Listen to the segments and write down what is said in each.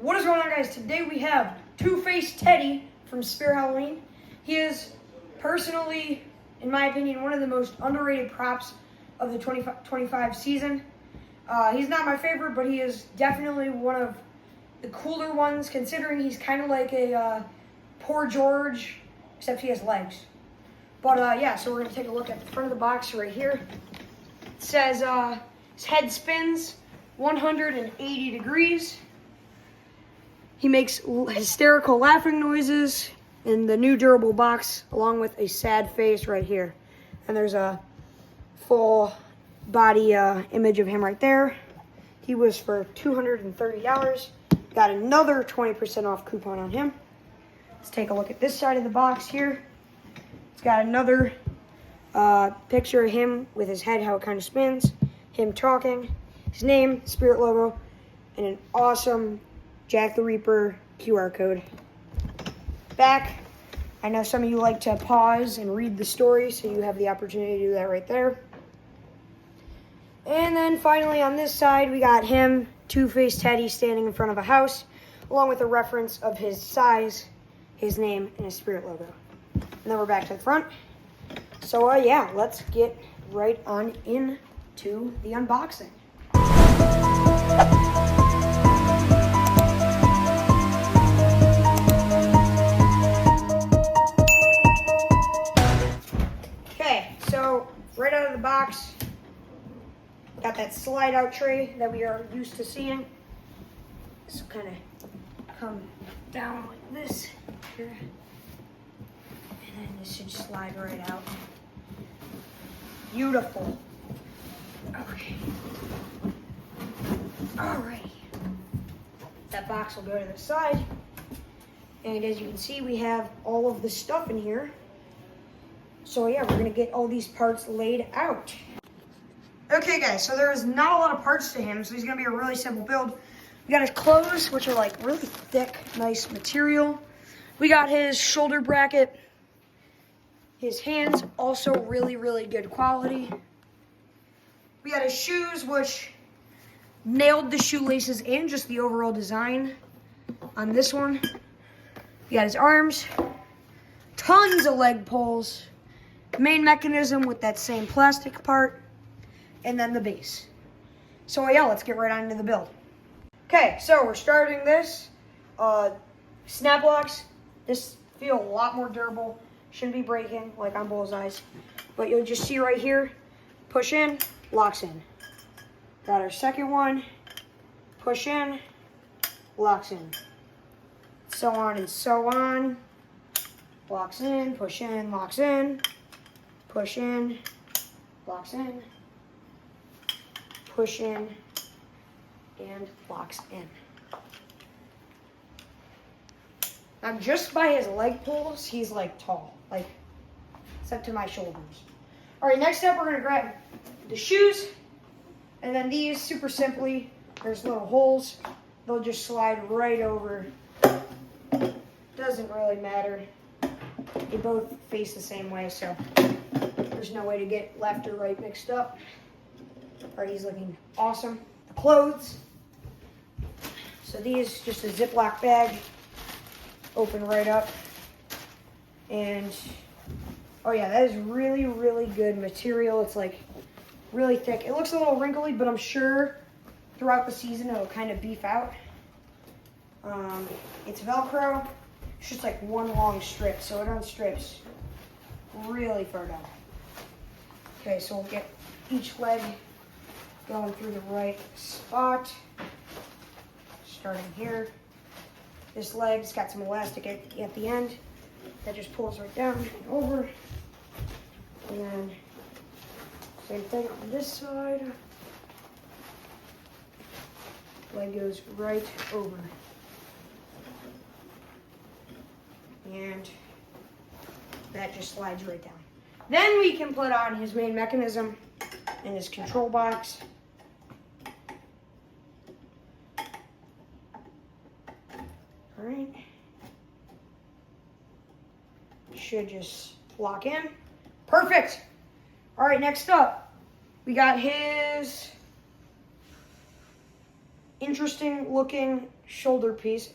What is going on, guys? Today we have Two-Face Teddy from Spirit Halloween. He is personally, in my opinion, one of the most underrated props of the 2025 season. He's not my favorite, but he is definitely one of the cooler ones, considering he's kind of like a Poor George, except he has legs. But yeah, so we're going to take a look at the front of the box right here. It says his head spins 180 degrees. He makes hysterical laughing noises in the new durable box, along with a sad face right here. And there's a full body image of him right there. He was for $230. Got another 20% off coupon on him. Let's take a look at this side of the box here. It's got another picture of him with his head, how it kind of spins, him talking, his name, Spirit logo, and an awesome Jack the Reaper QR code. Back, I know some of you like to pause and read the story, so you have the opportunity to do that right there. And then finally on this side, we got him, Two-Face Teddy, standing in front of a house, along with a reference of his size, his name, and his Spirit logo. And then we're back to the front. So yeah, let's get right on into the unboxing. Okay, so right out of the box, got that slide out tray that we are used to seeing. This will kind of come down like this here. And then this should slide right out. Beautiful. Okay. Alrighty. That box will go to the side. And as you can see, we have all of the stuff in here. So yeah, we're gonna get all these parts laid out. Okay guys, so there is not a lot of parts to him, so he's gonna be a really simple build. We got his clothes, which are like really thick, nice material. We got his shoulder bracket. His hands, also really, really good quality. We got his shoes, which nailed the shoelaces and just the overall design on this one. We got his arms, tons of leg pulls, main mechanism with that same plastic part, and then the base. So yeah, let's get right on into the build. Okay, so we're starting this. Snap locks. This feel a lot more durable. Shouldn't be breaking like on Bullseye's. But you'll just see right here, push in, locks in. Got our second one, push in, locks in. So on and so on. Locks in, push in, locks in. Push in, locks in. Push in, and locks in. Now, just by his leg pulls, he's like tall, like it's up to my shoulders. All right, next up, we're gonna grab the shoes, and then these, super simply, there's little holes. They'll just slide right over. Doesn't really matter. They both face the same way, so there's no way to get left or right mixed up. All right, he's looking awesome. The clothes. So these, just a Ziploc bag. Open right up. And oh yeah, that is really, really good material. It's like really thick. It looks a little wrinkly, but I'm sure throughout the season it'll kind of beef out. It's Velcro. It's just like one long strip, so it unstrips really far down. Okay, so we'll get each leg going through the right spot. Starting here. This leg's got some elastic at the end that just pulls right down and over. And then same thing on this side. Leg goes right over. And that just slides right down. Then we can put on his main mechanism and his control box. All right. Should just lock in. Perfect. All right, next up, we got his interesting looking shoulder piece.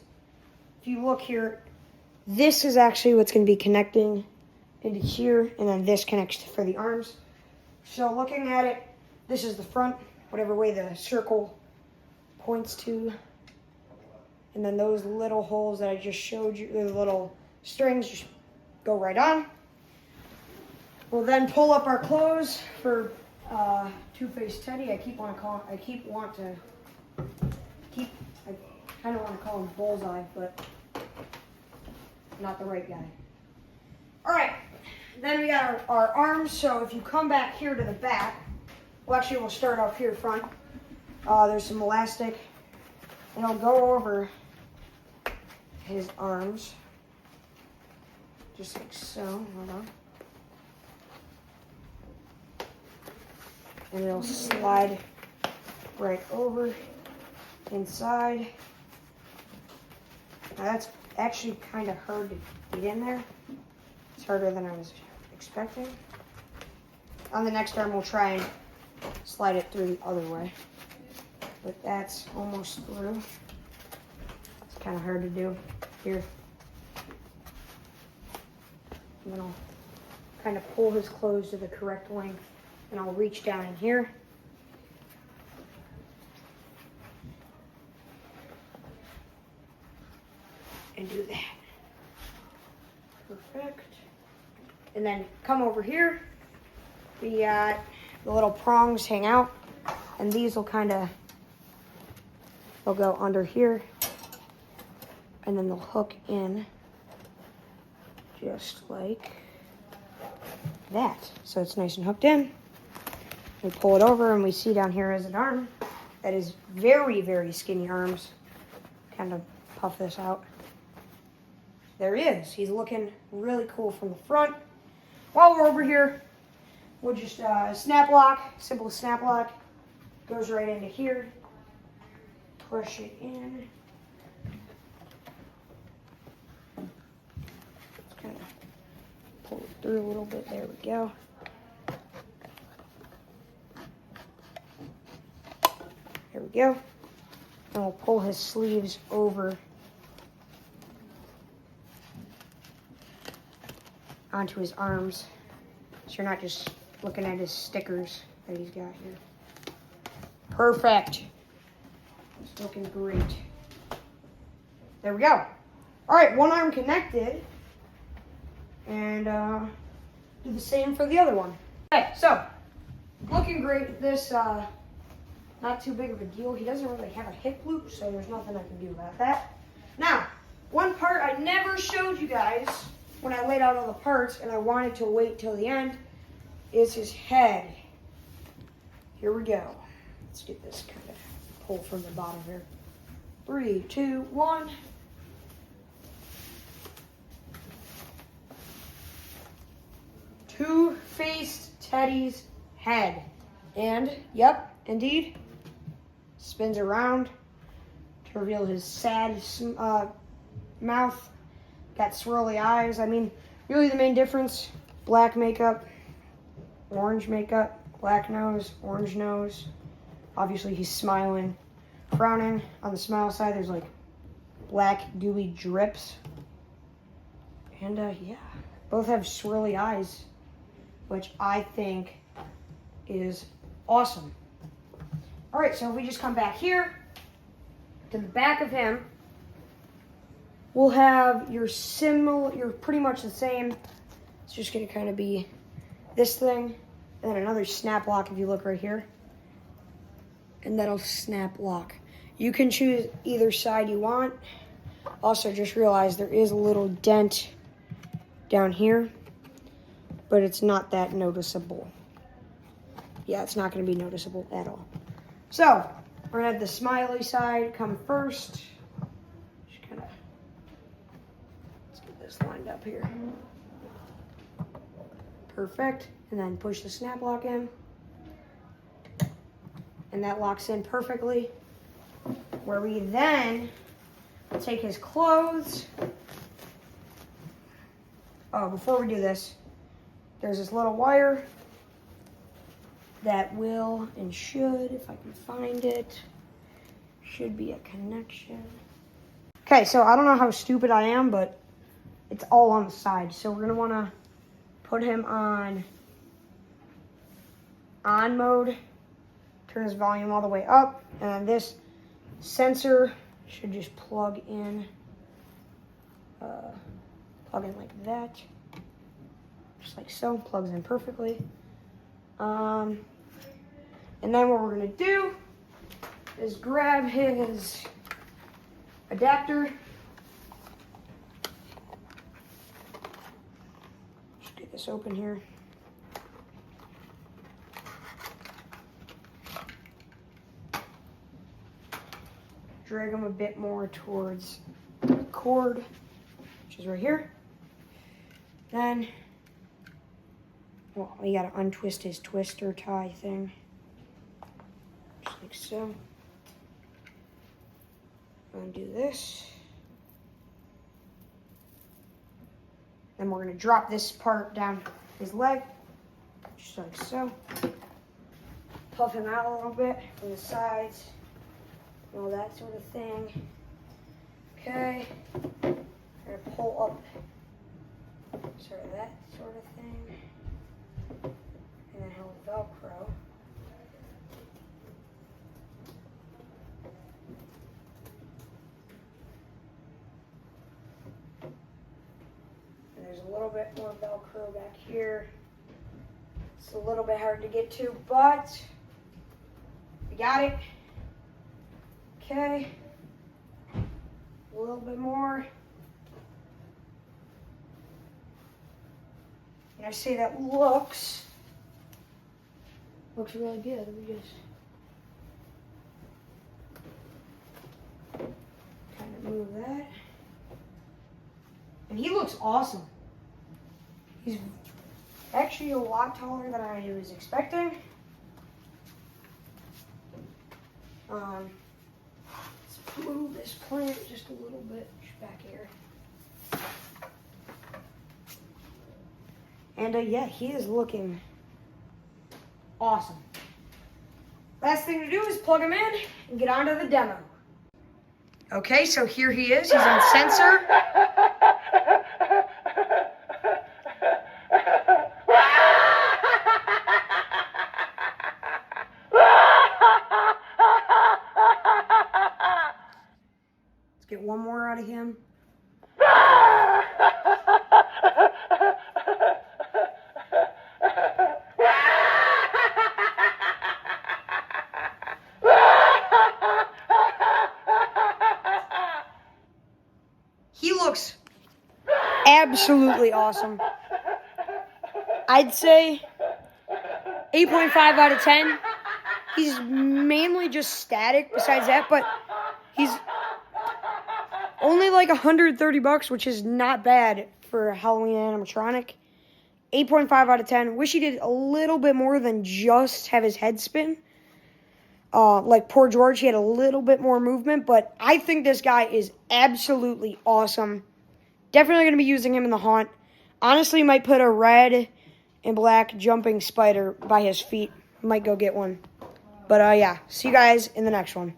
If you look here, this is actually what's going to be connecting into here, and then this connects for the arms. So looking at it, this is the front, whatever way the circle points to. And then those little holes that I just showed you, the little strings, just go right on. We'll then pull up our clothes for Two-Faced Teddy. I kind of want to call him Bullseye, but not the right guy. All right, then we got our arms. So if you come back here to the back, well, actually we'll start up here front. There's some elastic, and I'll go over his arms, just like so. Hold on. And it'll slide right over inside. Now that's actually kind of hard to get in there. It's harder than I was expecting. On the next arm, we'll try and slide it through the other way. But that's almost through. It's kind of hard to do here. And then I'll kind of pull his clothes to the correct length. And I'll reach down in here. And do that. Perfect. And then come over here. The little prongs hang out. And these will they'll go under here. And then they'll hook in just like that. So it's nice and hooked in. We pull it over and we see down here is an arm that is very, very skinny arms. Kind of puff this out. There he is. He's looking really cool from the front. While we're over here, we'll just snap lock, simple snap lock. Goes right into here. Push it in. Just kind of pull it through a little bit. There we go. There we go. And we'll pull his sleeves over onto his arms, so you're not just looking at his stickers that he's got here. Perfect. It's looking great. There we go. All right, one arm connected, and do the same for the other one. Okay, so looking great. This not too big of a deal. He doesn't really have a hip loop, so there's nothing I can do about that. Now, one part I never showed you guys when I laid out all the parts, and I wanted to wait till the end, is his head. Here we go. Let's get this kind of pull from the bottom here. 3, 2, 1. Two-Faced Teddy's head. And, yep, indeed, spins around to reveal his sad mouth. Got swirly eyes. I mean, really the main difference, black makeup, orange makeup, black nose, orange nose. Obviously he's smiling, frowning. On the smile side, there's like black dewy drips. And yeah, both have swirly eyes, which I think is awesome. All right, so if we just come back here to the back of him, we'll have you're pretty much the same. It's just gonna kind of be this thing, and then another snap lock if you look right here. And that'll snap lock. You can choose either side you want. Also, just realize there is a little dent down here, but it's not that noticeable. Yeah, it's not gonna be noticeable at all. So, we're gonna have the smiley side come first. This lined up here. Perfect. And then push the snap lock in. And that locks in perfectly. Where we then take his clothes. Oh, before we do this, there's this little wire that will and should, if I can find it, should be a connection. Okay, so I don't know how stupid I am, but it's all on the side. So we're going to want to put him on mode, turn his volume all the way up, and then this sensor should just plug in like that, just like so, plugs in perfectly. And then what we're going to do is grab his adapter. Just get this open here. Drag him a bit more towards the cord, which is right here. Then, well, we gotta untwist his twister tie thing, just like so. Undo this. Then we're gonna drop this part down his leg, just like so. Puff him out a little bit from the sides, and all that sort of thing. Okay, we're gonna pull up sort of that sort of thing, and then he'll Velcro. And there's a little bit more Velcro back here. It's a little bit hard to get to, but we got it. Okay, a little bit more. And I say that looks really good. Let me just kind of move that. And he looks awesome. He's actually a lot taller than I was expecting. Let's move this plant just a little bit back here. And yeah, he is looking awesome. Last thing to do is plug him in and get on to the demo. Okay, so here he is. He's on sensor. Let's get one more out of him. He looks absolutely awesome. I'd say 8.5 out of 10. He's mainly just static besides that, but he's only like $130, which is not bad for a Halloween animatronic. 8.5 out of 10. Wish he did a little bit more than just have his head spin. Like Poor George, he had a little bit more movement, but I think this guy is absolutely awesome. Definitely going to be using him in the haunt. Honestly, might put a red and black jumping spider by his feet. Might go get one. But yeah, see you guys in the next one.